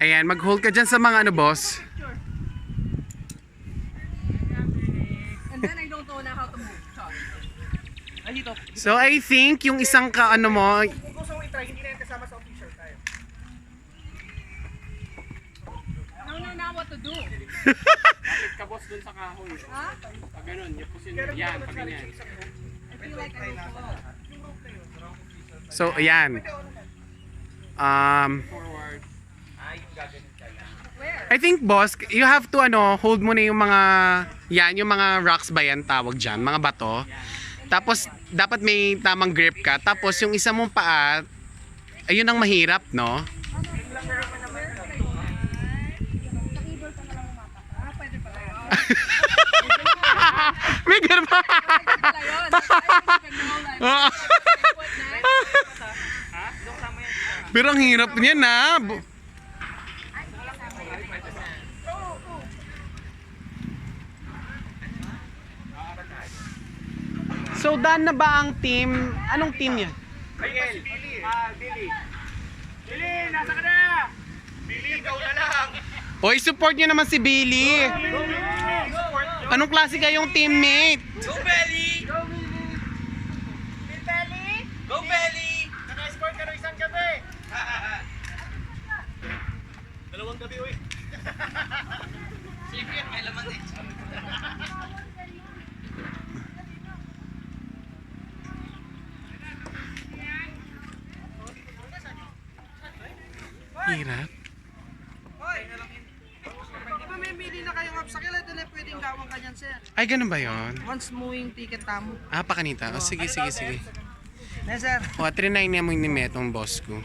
Ayan, mag-hold ka dyan sa mga ano, boss. And then I don't know na how to move. So, I think yung isang ka, ano mo, Kung gusto mo i-try, hindi na yan kasama sa official tayo. No, what to do? Bakit ka boss dun sa kahoy? Ha? Pag ganun, yapusin mo yan, pag ganyan. I feel like I don't know. so, ayan. Forward. Where? I think, boss, you have to, ano, hold mo na yung mga, yan, yung mga rocks ba yan tawag dyan, mga bato. Tapos, dapat may tamang grip ka. Tapos, yung isa mong paa, ayun ang mahirap, no? Ah, pwede pala yun. May ganun pa. Pala yun. Pero ang hirap niya na. So, done na ba ang team? Anong team yan? Miguel, Billy. Billy. Billy, nasa ka na? Billy, ikaw na lang. Hoy, support nyo naman si Billy. Anong klase kayong teammate? Go, Belly! Go, Billy! Bill Belly! Go, Belly! Naka-escort ka ng isang gabi! Dalawang gabi, uy! Sige, may laman eh. Hirap. Hoy! Di ba may mili na kayong obstacle? Ito na pwedeng gawang kanyan, sir. Ay, ganun ba yun? Once moving ticket tamo. Ah, pakanita. Oh, sige, sige, sige. Na, sir. O, 3-9 niya mo ni Metong boss ko.